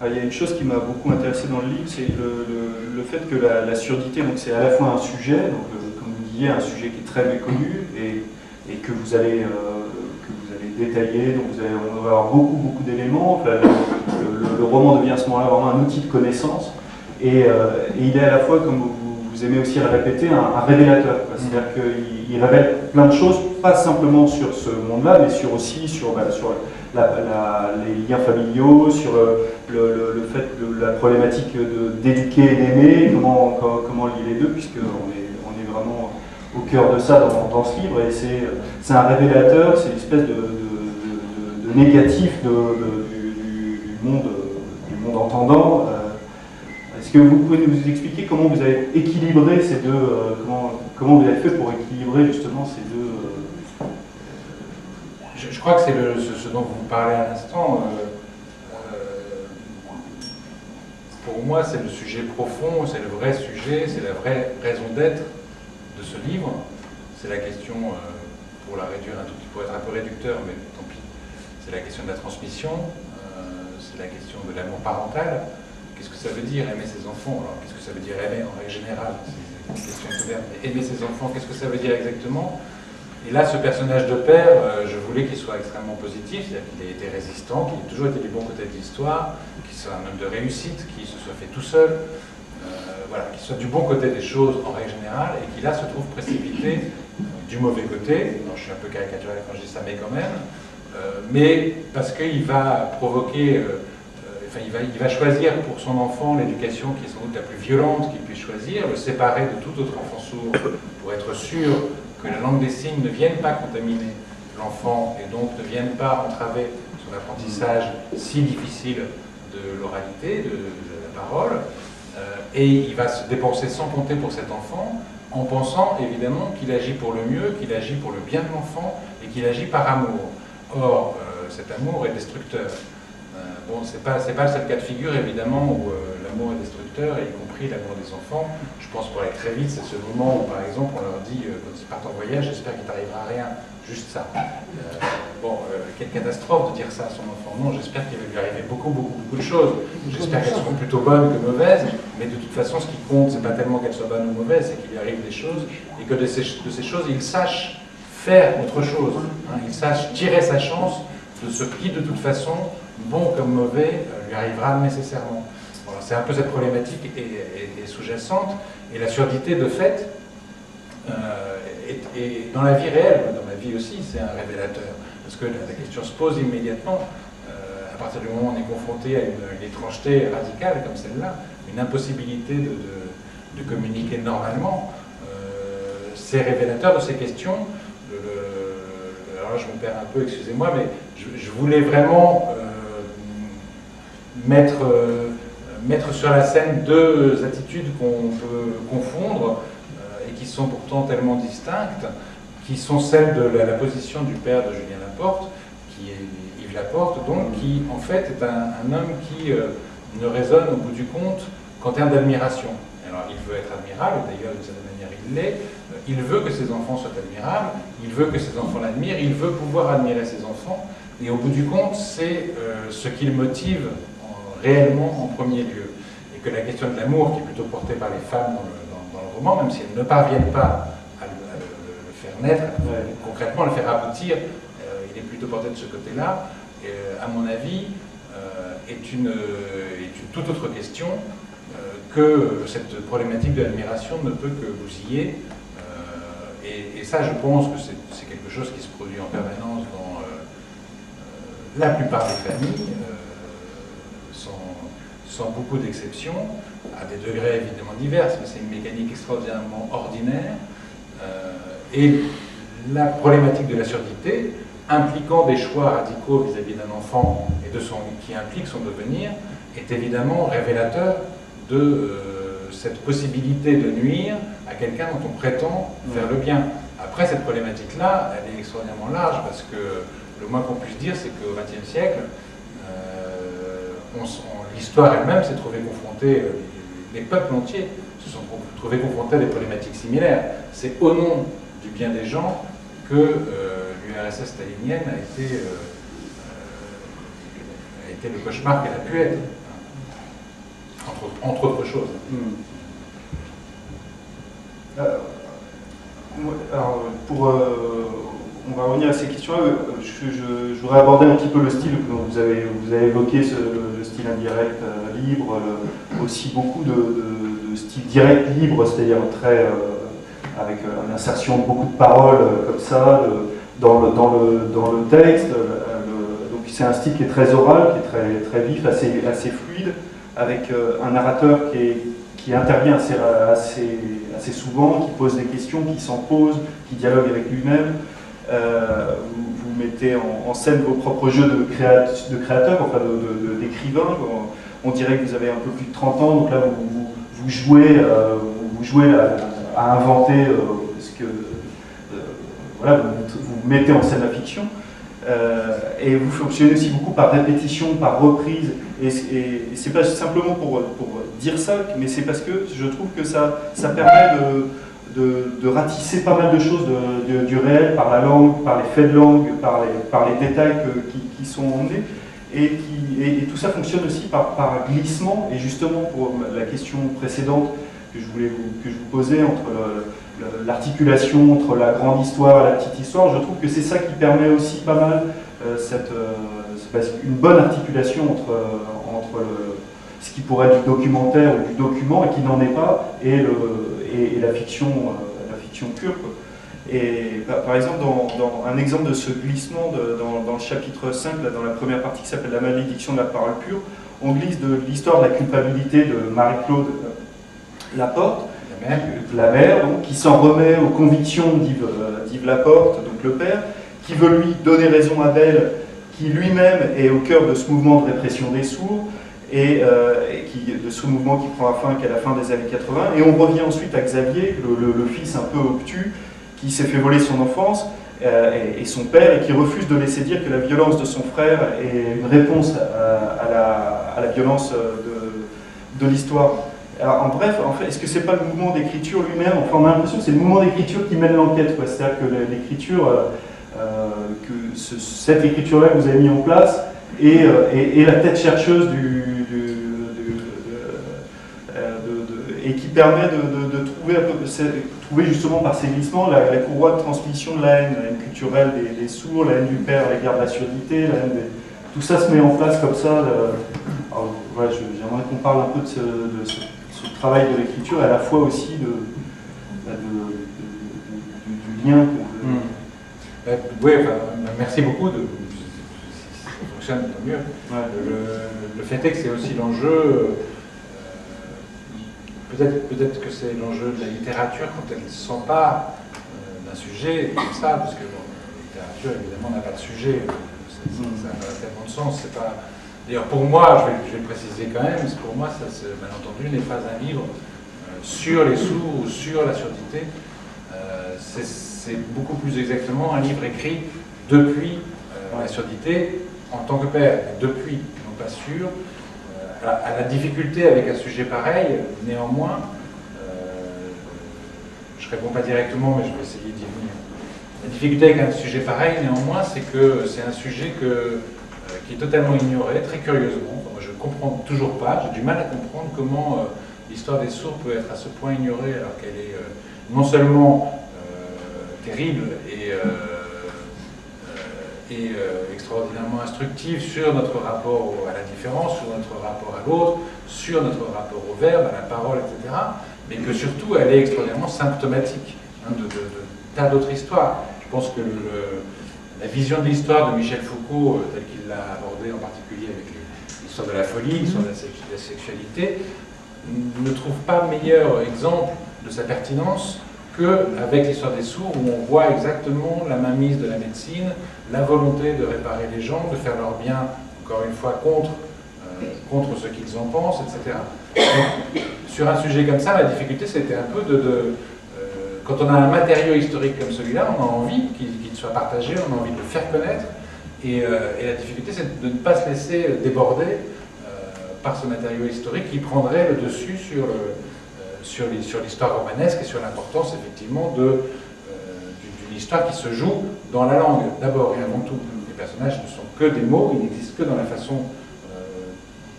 il y a une chose qui m'a beaucoup intéressé dans le livre, c'est le fait que la surdité, donc c'est à la fois un sujet, donc comme vous disiez, un sujet qui est très méconnu et que vous allez détailler, donc on va avoir beaucoup d'éléments. Enfin, le roman devient à ce moment-là vraiment un outil de connaissance et il est à la fois, comme vous aimez aussi le répéter, un révélateur. C'est-à-dire qu'il révèle plein de choses, pas simplement sur ce monde-là, mais aussi sur les liens familiaux, sur le fait de la problématique d'éduquer et d'aimer, comment lier les deux, puisqu'on est vraiment au cœur de ça dans ce livre, et c'est un révélateur, c'est une espèce de négatif du monde entendant. Est-ce que vous pouvez nous expliquer comment vous avez équilibré ces deux, comment vous avez fait pour équilibrer justement ces deux Je crois que c'est ce dont vous parlez à l'instant. Pour moi, c'est le sujet profond, c'est le vrai sujet, c'est la vraie raison d'être de ce livre. C'est la question, pour la réduire un tout petit peu, pour être un peu réducteur, mais tant pis, c'est la question de la transmission, c'est la question de l'amour parental. Qu'est-ce que ça veut dire aimer ses enfants? Alors, qu'est-ce que ça veut dire aimer en règle générale? C'est une question ouverte. Mais aimer ses enfants, qu'est-ce que ça veut dire exactement? Et là, ce personnage de père, je voulais qu'il soit extrêmement positif, c'est-à-dire qu'il ait été résistant, qu'il ait toujours été du bon côté de l'histoire, qu'il soit un homme de réussite, qu'il se soit fait tout seul, voilà, qu'il soit du bon côté des choses en règle générale, et qu'il là se trouve précipité du mauvais côté. Non, je suis un peu caricatural quand je dis ça, mais quand même. Mais parce qu'il va provoquer, il va choisir pour son enfant l'éducation qui est sans doute la plus violente qu'il puisse choisir, le séparer de tout autre enfant sourd pour être sûr que la langue des signes ne vienne pas contaminer l'enfant et donc ne vienne pas entraver son apprentissage si difficile de l'oralité, de la parole. Et il va se dépenser sans compter pour cet enfant en pensant évidemment qu'il agit pour le mieux, qu'il agit pour le bien de l'enfant et qu'il agit par amour. Or, cet amour est destructeur. Bon, c'est pas le seul cas de figure évidemment où l'amour est destructeur, et y compris l'amour des enfants. Je pense, pour aller très vite, c'est ce moment où par exemple on leur dit quand ils partent en voyage, j'espère qu'il t'arrivera rien, juste ça. Quelle catastrophe de dire ça à son enfant. Non, j'espère qu'il va lui arriver beaucoup de choses. J'espère qu'elles seront plutôt bonnes que mauvaises, mais de toute façon ce qui compte, c'est pas tellement qu'elles soient bonnes ou mauvaises, c'est qu'il lui arrive des choses et que de ces choses il sache faire autre chose, hein. Il sache tirer sa chance de ce qui de toute façon, bon comme mauvais, lui arrivera nécessairement. Voilà, c'est un peu cette problématique est sous-jacente, et la surdité de fait, est dans la vie réelle, dans la vie aussi, c'est un révélateur. Parce que la question se pose immédiatement, à partir du moment où on est confronté à une étrangeté radicale comme celle-là, une impossibilité de communiquer normalement, c'est révélateur de ces questions. Alors là, je me perds un peu, excusez-moi, mais je voulais vraiment mettre sur la scène deux attitudes qu'on peut confondre et qui sont pourtant tellement distinctes, qui sont celles de la position du père de Julien Laporte, qui est Yves Laporte, donc, qui en fait est un homme qui ne raisonne au bout du compte qu'en termes d'admiration. Alors il veut être admirable, d'ailleurs de cette manière il l'est, il veut que ses enfants soient admirables, il veut que ses enfants l'admirent, il veut pouvoir admirer ses enfants, et au bout du compte c'est ce qui le motive réellement en premier lieu. Et que la question de l'amour, qui est plutôt portée par les femmes dans le roman, même si elles ne parviennent pas à le faire naître, concrètement à le faire aboutir, il est plutôt porté de ce côté-là, à mon avis, est une toute autre question que cette problématique de l'admiration ne peut que bousiller. Et ça, je pense que c'est quelque chose qui se produit en permanence dans la plupart des familles, sans beaucoup d'exceptions, à des degrés évidemment divers, mais c'est une mécanique extraordinairement ordinaire. Et la problématique de la surdité, impliquant des choix radicaux vis-à-vis d'un enfant et qui implique son devenir, est évidemment révélateur de cette possibilité de nuire à quelqu'un dont on prétend faire le bien. Après, cette problématique-là, elle est extraordinairement large, parce que le moins qu'on puisse dire, c'est qu'au XXe siècle, l'histoire elle-même s'est trouvée confrontée, les peuples entiers se sont trouvés confrontés à des problématiques similaires. C'est au nom du bien des gens que l'URSS stalinienne a été le cauchemar qu'elle a pu être. entre autres choses. Alors, on va revenir à ces questions-là. Je voudrais aborder un petit peu le style que vous avez évoqué, le style indirect, libre, aussi beaucoup de style direct, libre, c'est-à-dire très avec une insertion de beaucoup de paroles comme ça dans le texte. Donc c'est un style qui est très oral, qui est très vif, assez fluide, avec un narrateur qui intervient assez souvent, qui pose des questions, qui s'en pose, qui dialogue avec lui-même. Vous mettez en scène vos propres jeux de créateurs, enfin d'écrivains. On dirait que vous avez un peu plus de 30 ans, donc là vous jouez à inventer voilà, vous mettez en scène la fiction. Et vous fonctionnez aussi beaucoup par répétition, par reprise. Et c'est pas simplement pour dire ça, mais c'est parce que je trouve que ça permet de ratisser pas mal de choses du réel, par la langue, par les faits de langue, par les détails qui sont emmenés. Et tout ça fonctionne aussi par glissement. Et justement, pour la question précédente que je vous posais, entre l'articulation entre la grande histoire et la petite histoire, je trouve que c'est ça qui permet aussi pas mal une bonne articulation entre ce qui pourrait être du documentaire ou du document et qui n'en est pas, et la fiction pure, quoi. Et par exemple, dans un exemple de ce glissement dans le chapitre 5, là, dans la première partie qui s'appelle La malédiction de la parole pure, on glisse de l'histoire de la culpabilité de Marie-Claude Laporte, la mère, donc, qui s'en remet aux convictions d'Yves Laporte, donc le père, qui veut lui donner raison à Belle, qui lui-même est au cœur de ce mouvement de répression des sourds, de ce mouvement qui prend fin qu'à la fin des années 80. Et on revient ensuite à Xavier, le fils un peu obtus, qui s'est fait voler son enfance, et son père, et qui refuse de laisser dire que la violence de son frère est une réponse à la violence de l'histoire. Alors, en bref, est-ce que c'est pas le mouvement d'écriture lui-même? Enfin, on a l'impression que c'est le mouvement d'écriture qui mène l'enquête, quoi. C'est-à-dire que l'écriture, cette écriture-là que vous avez mis en place est la tête chercheuse et qui permet de trouver justement par ces glissements la courroie de transmission de la haine culturelle des sourds, la haine du père à l'égard de la surdité, tout ça se met en place comme ça. Alors, voilà, j'aimerais qu'on parle un peu de ce travail de l'écriture, et à la fois aussi du lien. Oui, enfin, merci beaucoup. Ça fonctionne tant mieux. Ouais. Le fait est que c'est aussi l'enjeu. Peut-être que c'est l'enjeu de la littérature quand elle s'empare d'un sujet comme ça, parce que bon, la littérature évidemment n'a pas de sujet, ça n'a pas tellement de sens. C'est pas. D'ailleurs, pour moi, je vais le préciser quand même, pour moi, ça, ce malentendu n'est pas un livre sur les sourds ou sur la surdité. C'est beaucoup plus exactement un livre écrit depuis la surdité en tant que père, depuis, non pas sur. À la difficulté avec un sujet pareil, néanmoins, je ne réponds pas directement, mais je vais essayer d'y venir. La difficulté avec un sujet pareil, néanmoins, c'est que c'est un sujet qui est totalement ignoré, très curieusement. Moi, je ne comprends toujours pas, j'ai du mal à comprendre comment l'histoire des sourds peut être à ce point ignorée, alors qu'elle est non seulement terrible et extraordinairement instructive sur notre rapport à la différence, sur notre rapport à l'autre, sur notre rapport au verbe, à la parole, etc. Mais que surtout, elle est extraordinairement symptomatique de tas d'autres histoires. Je pense que la vision de l'histoire de Michel Foucault, telle qu'il l'a abordée en particulier avec l'histoire de la folie, l'histoire de la sexualité, ne trouve pas meilleur exemple de sa pertinence qu'avec l'histoire des sourds, où on voit exactement la mainmise de la médecine, la volonté de réparer les gens, de faire leur bien, encore une fois, contre ce qu'ils en pensent, etc. Donc, sur un sujet comme ça, la difficulté, c'était un peu quand on a un matériau historique comme celui-là, on a envie qu'il soit partagé, on a envie de le faire connaître, et la difficulté, c'est de ne pas se laisser déborder par ce matériau historique qui prendrait le dessus sur l'histoire romanesque et sur l'importance, effectivement, d'une histoire qui se joue dans la langue, d'abord et avant tout. Les personnages ne sont que des mots, ils n'existent que dans la façon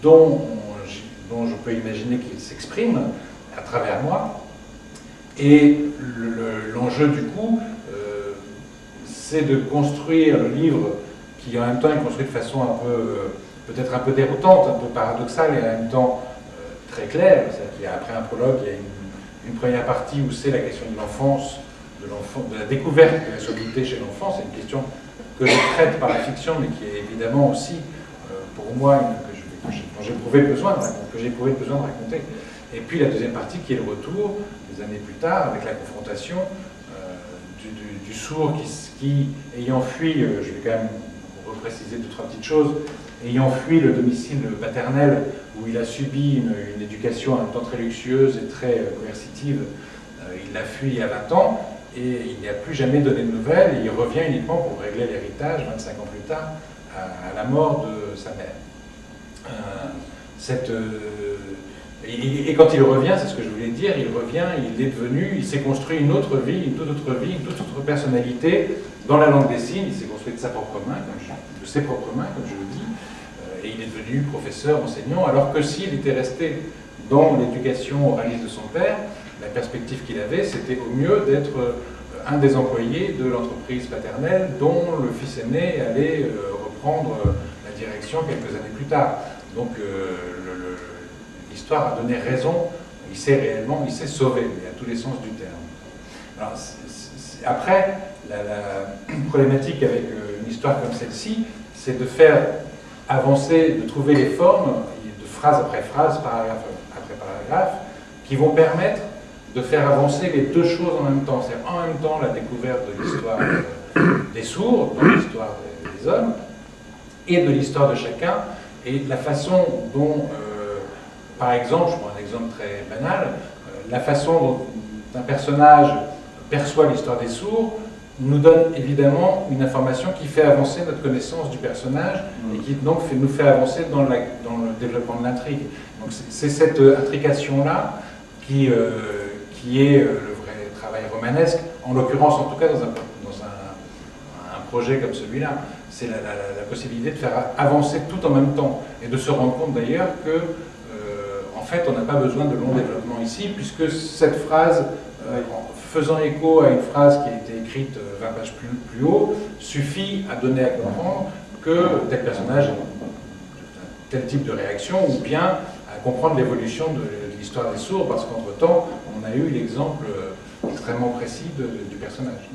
dont dont je peux imaginer qu'il s'exprime à travers moi. Et l'enjeu du coup, c'est de construire le livre qui en même temps est construit de façon un peu, peut-être un peu déroutante, un peu paradoxale et en même temps très claire. C'est-à-dire qu'il y a après un prologue, il y a une première partie où c'est la question de l'enfance, de la découverte de la surdité chez l'enfant. C'est une question que je traite par la fiction, mais qui est évidemment aussi, pour moi, dont j'ai éprouvé le besoin de raconter. Et puis la deuxième partie qui est le retour, des années plus tard, avec la confrontation du sourd qui, ayant fui, je vais quand même repréciser deux, trois petites choses, ayant fui le domicile paternel où il a subi une éducation en même temps très luxueuse et très coercitive, il l'a fui il y a 20 ans et il n'y a plus jamais donné de nouvelles et il revient uniquement pour régler l'héritage 25 ans plus tard à la mort de sa mère. Et quand il revient, c'est ce que je voulais dire, il revient, il s'est construit une autre vie, une toute autre personnalité dans la langue des signes, il s'est construit de ses propres mains, comme je le dis, et il est devenu professeur, enseignant, alors que s'il était resté dans l'éducation oraliste de son père, la perspective qu'il avait, c'était au mieux d'être un des employés de l'entreprise paternelle dont le fils aîné allait reprendre la direction quelques années plus tard. Donc l'histoire a donné raison, il s'est sauvé, mais à tous les sens du terme. Alors, après, la problématique avec une histoire comme celle-ci, c'est de faire avancer, de trouver les formes, de phrase après phrase, paragraphe après paragraphe, qui vont permettre de faire avancer les deux choses en même temps. C'est-à-dire en même temps la découverte de l'histoire des sourds, dans l'histoire des hommes, et de l'histoire de chacun, et la façon dont, par exemple, je prends un exemple très banal, la façon dont un personnage perçoit l'histoire des sourds nous donne évidemment une information qui fait avancer notre connaissance du personnage et qui donc nous fait avancer dans le développement de l'intrigue. Donc c'est cette intrication-là qui est le vrai travail romanesque, en l'occurrence en tout cas dans un projet comme celui-là. C'est la possibilité de faire avancer tout en même temps et de se rendre compte d'ailleurs que en fait on n'a pas besoin de long développement ici puisque cette phrase faisant écho à une phrase qui a été écrite 20 pages plus haut, suffit à donner à comprendre que tel personnage a tel type de réaction, ou bien à comprendre l'évolution de l'histoire des sourds, parce qu'entre-temps, on a eu l'exemple extrêmement précis du personnage.